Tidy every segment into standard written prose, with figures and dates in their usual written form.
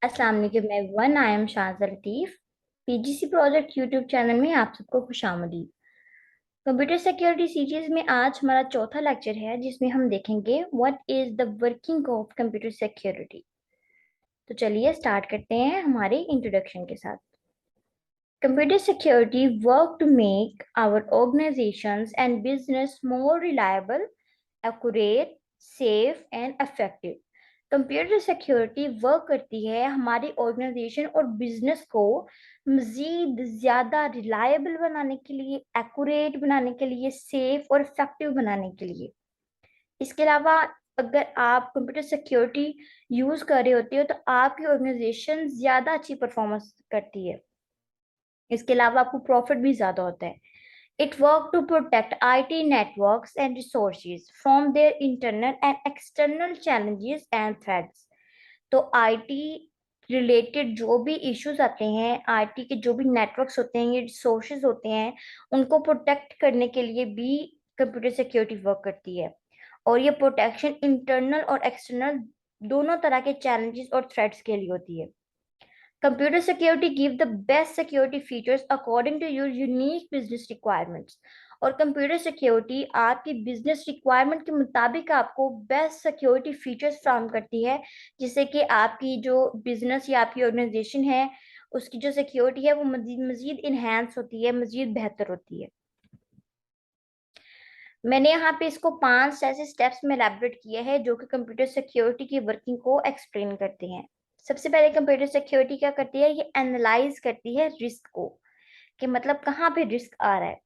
अस्सलाम वालेकुम everyone, I am Shaza Latif. PGC project YouTube channel में आप सबको खुशामदीद। कंप्यूटर सिक्योरिटी सीरीज में आज हमारा चौथा लेक्चर है जिसमें हम देखेंगे what is the working of computer security. तो चलिए स्टार्ट करते हैं हमारे इंट्रोडक्शन के साथ। Computer security work to make our organizations and business more reliable, accurate, safe and effective. Computer security work करती है हमारी ऑर्गेनाइजेशन और बिजनेस को मजीद ज़्यादा रिलायबल बनाने के लिए, एक्यूरेट बनाने के लिए, सेफ और इफेक्टिव बनाने के लिए। इसके अलावा अगर आप कंप्यूटर सिक्योरिटी यूज़ कर रहे होते हो तो आपकी ऑर्गेनाइजेशन ज़्यादा अच्छी परफॉर्मेंस करती है। इसके अलावा आपको प्रॉफिट भी ज़्यादा होता है। It works to protect IT networks and resources from their internal and external challenges and threats. तो आईटी रिलेटेड जो भी इश्यूज आते हैं, आईटी के जो भी नेटवर्क्स होते हैं, ये रिसोर्सेज होते हैं, उनको प्रोटेक्ट करने के लिए भी कंप्यूटर सिक्योरिटी वर्क करती है। और ये प्रोटेक्शन इंटरनल और एक्सटर्नल दोनों तरह के चैलेंजेस और थ्रेट्स के लिए होती है। Computer security give the best security features according to your unique business requirements. और कंप्यूटर सिक्योरिटी आपकी बिजनेस रिक्वायरमेंट के मुताबिक आपको बेस्ट सिक्योरिटी फीचर्स फ्राहम करती है, जिससे कि आपकी जो बिजनेस या आपकी ऑर्गेनाइजेशन है उसकी जो सिक्योरिटी है वो मजीद मजीद इन्हेंस होती है, मजीद बेहतर होती है। मैंने यहाँ पे इसको 5 ऐसे स्टेप्स में एलैबोरेट किया है जो कि कंप्यूटर सिक्योरिटी की वर्किंग को एक्सप्लेन करते हैं। सबसे पहले कंप्यूटर सिक्योरिटी क्या करती है, ये एनालाइज करती है रिस्क को, कि मतलब कहाँ पे रिस्क आ रहा है।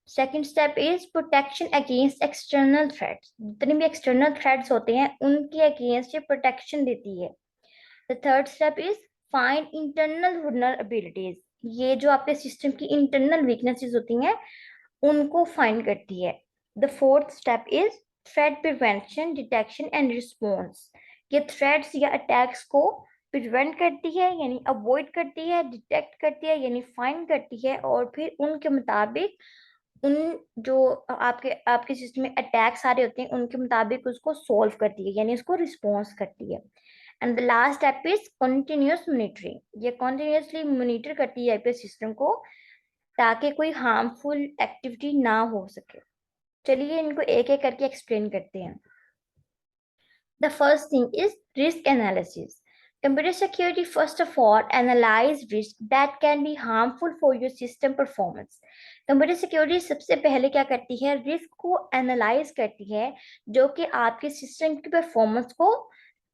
Second step is protection against external threats. जितने भी एक्सटर्नल थ्रेट्स होते हैं उनके अगेंस्ट ये प्रोटेक्शन देती है। The third step is find internal vulnerabilities. ये जो आपके सिस्टम की इंटरनल वीकनेसेस होती हैं उनको फाइंड करती है। The fourth step is threat prevention, detection and response. ये थ्रेट्स या अटैक्स को प्रिवेंट करती है यानी अवॉइड करती है, डिटेक्ट करती है यानी फाइंड करती है, और फिर उनके मुताबिक उन जो आपके आपके सिस्टम में अटैक्स आ रहे होते हैं उनके मुताबिक उसको सॉल्व करती है यानी उसको रिस्पॉन्स करती है। And the last step is continuous monitoring. ये कंटिन्यूअसली मॉनिटर करती है आपके सिस्टम को ताकि कोई हार्मफुल एक्टिविटी ना हो सके। चलिए इनको एक एक करके एक्सप्लेन करते हैं। The first thing is risk analysis. Computer security first of all analyze risk that can be harmful for your system performance. Computer security सबसे पहले क्या करती है, रिस्क को एनालाइज करती है जो कि आपके सिस्टम की परफॉर्मेंस को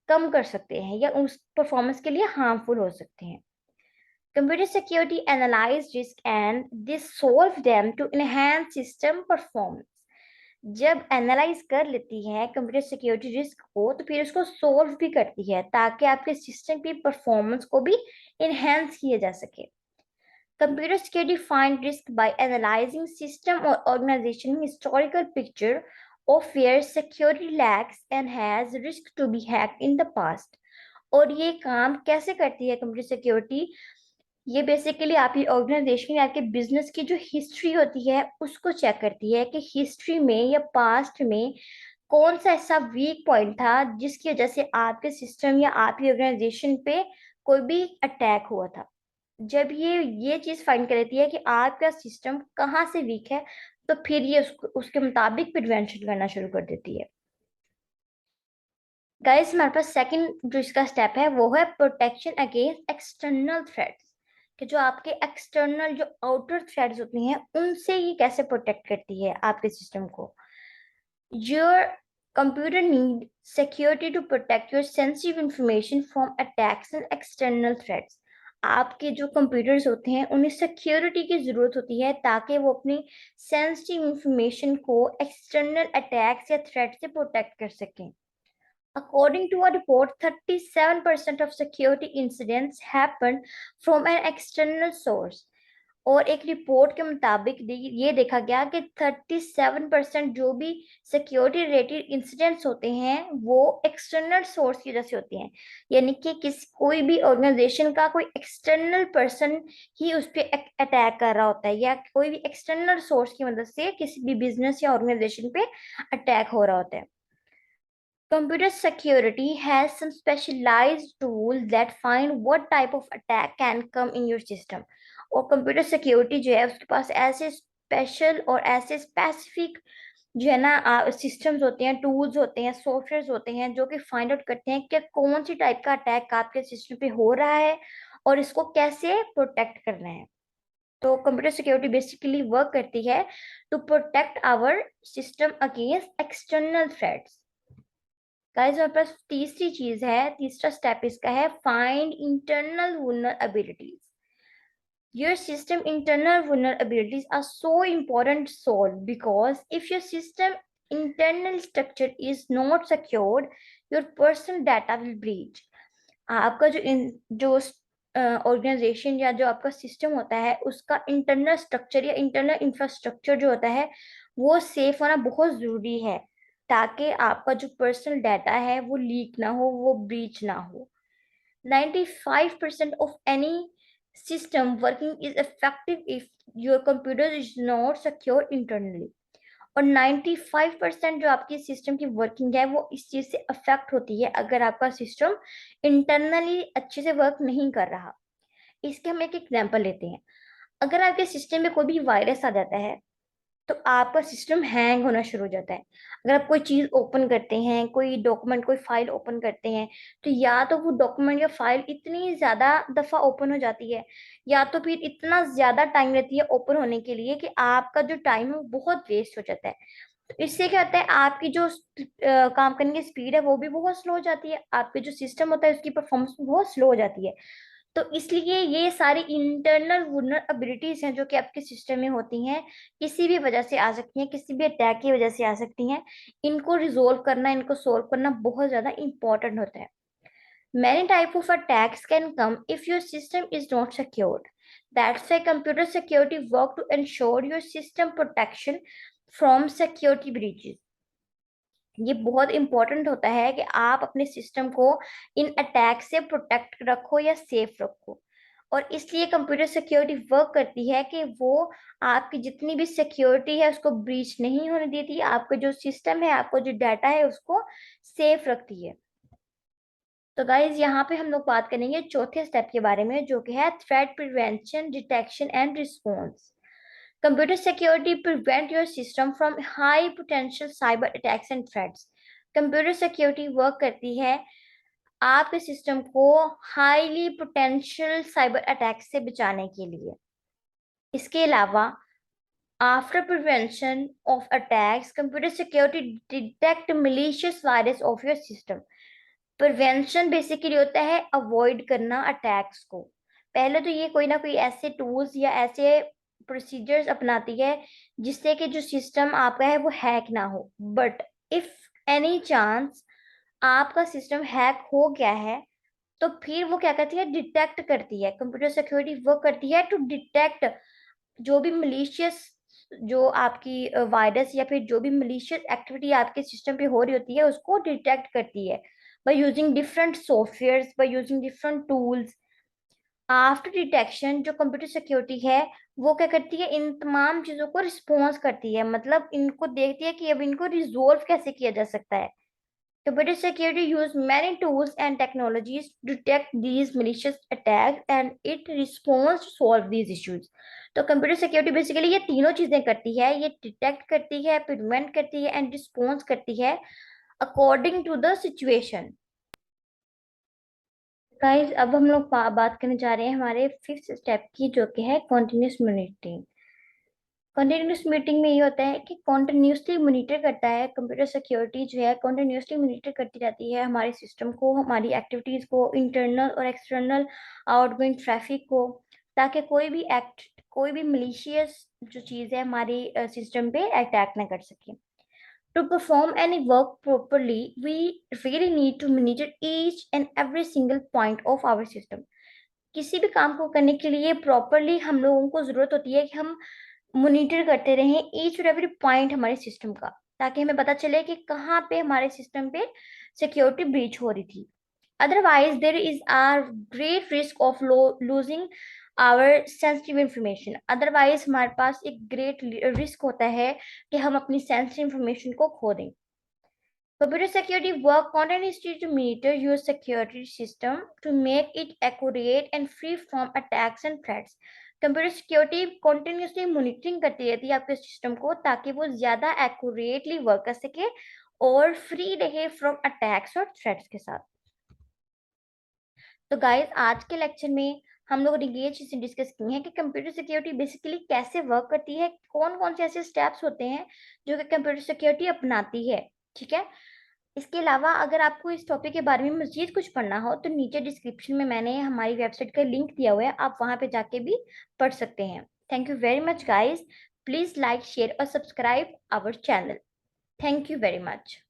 कम कर सकते हैं या उस परफॉर्मेंस के लिए हार्मफुल हो सकते हैं। Computer security analyze risk and this solve them to enhance system performance. जब एनालाइज कर लेती है कंप्यूटर सिक्योरिटी रिस्क को तो फिर उसको सोल्व भी करती है ताकि आपके सिस्टम की परफॉर्मेंस को भी इनहेंस किया जा सके। Computer security find risk by analysing system और organisation historical picture of where security lacks and has risk to be hacked in the past. और ये काम कैसे करती है कंप्यूटर सिक्योरिटी, ये बेसिकली आपकी ऑर्गेनाइजेशन या आपके बिजनेस की जो हिस्ट्री होती है उसको चेक करती है कि हिस्ट्री में या पास्ट में कौन सा ऐसा वीक पॉइंट था जिसकी वजह से आपके सिस्टम या आपकी ऑर्गेनाइजेशन पे कोई भी अटैक हुआ था। जब ये चीज फाइंड कर लेती है कि आपका सिस्टम कहाँ से वीक है तो फिर ये उसके मुताबिक प्रिवेंशन करना शुरू कर देती है। गाइस हमारे पास सेकंड जो इसका स्टेप है वो है प्रोटेक्शन अगेंस्ट एक्सटर्नल थ्रेट्स, कि जो आपके एक्सटर्नल जो आउटर थ्रेट्स होती हैं उनसे ये कैसे प्रोटेक्ट करती है आपके सिस्टम को। Your computer need security to protect your sensitive information from attacks and external threats. आपके जो कंप्यूटर्स होते हैं उन्हें सिक्योरिटी की जरूरत होती है ताकि वो अपनी सेंसिटिव इंफॉर्मेशन को एक्सटर्नल अटैक्स या थ्रेट से प्रोटेक्ट कर सकें। According to a report, 37% of security incidents happened from an external source. और एक रिपोर्ट के मुताबिक ये देखा गया कि 37% जो भी सिक्योरिटी रिलेटेड इंसिडेंट्स होते हैं वो एक्सटर्नल सोर्स की वजह से होते हैं, यानी कि कोई भी ऑर्गेनाइजेशन का कोई एक्सटर्नल पर्सन ही उस पर अटैक कर रहा होता है या कोई भी एक्सटर्नल सोर्स की मदद से किसी भी बिजनेस या ऑर्गेनाइजेशन पे अटैक हो रहा होता है। Computer security has some specialized tools that find what type of attack can come in your system. और कंप्यूटर सिक्योरिटी जो है उसके पास ऐसे स्पेशल और ऐसे स्पेसिफिक जो है ना सिस्टम्स होते हैं, टूल्स होते हैं, सॉफ्टवेयर होते हैं जो कि फाइंड आउट करते हैं कि कौन सी टाइप का अटैक आपके सिस्टम पे हो रहा है और इसको कैसे प्रोटेक्ट करना है. तो कंप्यूटर सिक्योरिटी बेसिकली वर्क करती है to protect our system against external threats. Guys हमारे पास तीसरी चीज है, तीसरा स्टेप इसका है find internal vulnerabilities. Your system internal vulnerabilities are so important to solve because if your system internal structure is not secured, your personal data will breach. आपका जो ऑर्गेनाइजेशन या जो आपका सिस्टम होता है उसका इंटरनल स्ट्रक्चर या इंटरनल इंफ्रास्ट्रक्चर जो होता है वो सेफ होना बहुत जरूरी है ताकि आपका जो पर्सनल डाटा है वो लीक ना हो, वो ब्रीच ना हो. 95% of any system working is effective if your computer is not secure internally. और 95% जो आपकी सिस्टम की वर्किंग है वो इस चीज से अफेक्ट होती है अगर आपका सिस्टम इंटरनली अच्छे से वर्क नहीं कर रहा. इसके हम एक एग्जांपल लेते हैं. अगर आपके सिस्टम में कोई भी वायरस आ जाता है तो आपका सिस्टम हैंग होना शुरू हो जाता है. अगर आप कोई चीज ओपन करते हैं, कोई डॉक्यूमेंट, कोई फाइल ओपन करते हैं, तो या तो वो डॉक्यूमेंट या फाइल इतनी ज्यादा दफा ओपन हो जाती है या तो फिर इतना ज्यादा टाइम लेती है ओपन होने के लिए कि आपका जो टाइम है वो बहुत वेस्ट हो जाता है. तो इससे क्या होता है, आपकी जो काम करने की स्पीड है वो भी बहुत स्लो हो जाती है, आपके जो सिस्टम होता है उसकी परफॉर्मेंस बहुत स्लो हो जाती है. तो इसलिए ये सारी इंटरनल वल्नरेबिलिटीज हैं जो कि आपके सिस्टम में होती हैं, किसी भी वजह से आ सकती हैं, किसी भी अटैक की वजह से आ सकती हैं. इनको रिजोल्व करना, इनको सोल्व करना बहुत ज्यादा इंपॉर्टेंट होता है. Many type of attacks can come if your system is not secured. That's why computer security work to ensure your system protection from security breaches. ये बहुत इंपॉर्टेंट होता है कि आप अपने सिस्टम को इन अटैक से प्रोटेक्ट रखो या सेफ रखो. और इसलिए कंप्यूटर सिक्योरिटी वर्क करती है कि वो आपकी जितनी भी सिक्योरिटी है उसको ब्रीच नहीं होने देती, आपका जो सिस्टम है, आपका जो डाटा है उसको सेफ रखती है. तो गाइज यहाँ पे हम लोग बात करेंगे चौथे स्टेप के बारे में जो कि है threat prevention, detection and response. Computer security prevent your system from high potential cyber attacks and threats. Computer security work करती है आपके सिस्टम को हाईली पोटेंशियल साइबर अटैक से बचाने के लिए. इसके अलावा after prevention of attacks computer security detect malicious virus of your system. Prevention basically होता है अवॉइड करना अटैक्स को. पहले तो ये कोई ना कोई ऐसे टूल्स या ऐसे प्रोसीजर्स अपनाती है जिससे कि जो सिस्टम आपका है वो हैक ना हो. बट इफ एनी चांस आपका सिस्टम हैक हो गया है तो फिर वो क्या करती है, डिटेक्ट करती है. कंप्यूटर सिक्योरिटी वो करती है टू डिटेक्ट जो भी मलिशियस, जो आपकी वायरस या फिर जो भी मलिशियस एक्टिविटी आपके सिस्टम पे हो रही होती है उसको डिटेक्ट करती है by using different softwares, by using different tools. After detection जो कंप्यूटर सिक्योरिटी है वो क्या करती है, इन तमाम चीजों को रिस्पॉन्स करती है, मतलब इनको देखती है कि अब इनको रिजोल्व कैसे किया जा सकता है. Computer security use many tools and technologies to detect these malicious attacks and it responds to solve these issues. तो कंप्यूटर सिक्योरिटी बेसिकली ये तीनों चीजें करती है, ये डिटेक्ट करती है, प्रिवेंट करती है एंड रिस्पॉन्स करती है according to the situation. Guys अब हम लोग बात करने जा रहे हैं हमारे फिफ्थ स्टेप की जो कि है कॉन्टिन्यूस मॉनिटरिंग. कंटिन्यूस मीटिंग में ये होता है कि कॉन्टिन्यूसली मॉनिटर करता है, कंप्यूटर सिक्योरिटी जो है कॉन्टिन्यूसली मॉनिटर करती रहती है हमारे सिस्टम को, हमारी एक्टिविटीज को, इंटरनल और एक्सटर्नल आउटगोइंग ट्रैफिक को, ताकि कोई भी मलिशियस जो चीज़ है हमारी सिस्टम पे अटैक ना कर सके. To perform any work properly, we really need to monitor each and every single point of our system. किसी भी काम को करने के लिए प्रॉपरली हम लोगों को जरूरत होती है कि हम मॉनिटर करते रहें ईच और एवरी पॉइंट हमारे सिस्टम का, ताकि हमें पता चले कि कहाँ पे हमारे सिस्टम पे सिक्योरिटी ब्रीच हो रही थी. Otherwise there is are great risk of losing our sensitive information. Otherwise हमारे पास एक ग्रेट रिस्क होता है कि हम अपनी सेंसिटिव इंफॉर्मेशन को खो दें. Computer security work continuously to monitor your security system to make it accurate and free from attacks and threats. Computer security continuously monitoring करती रहती है आपके सिस्टम को ताकि वो ज्यादा एक्यूरेटली वर्क कर सके और फ्री रहे फ्रॉम अटैक्स और थ्रेट्स के साथ। तो गाइस आज के लेक्चर में हम लोगों ने ये चीजें डिस्कस की हैं कि कंप्यूटर सिक्योरिटी बेसिकली कैसे वर्क करती है, कौन कौन से ऐसे स्टेप्स होते हैं जो कि कंप्यूटर सिक्योरिटी अपनाती है। ठीक है, इसके अलावा अगर आपको इस टॉपिक के बारे में मजीद कुछ पढ़ना हो तो नीचे डिस्क्रिप्शन में मैंने हमारी वेबसाइट का लिंक दिया हुआ है, आप वहां पे जाके भी पढ़ सकते हैं। Thank you very much guys, please like share और subscribe our channel. Thank you very much.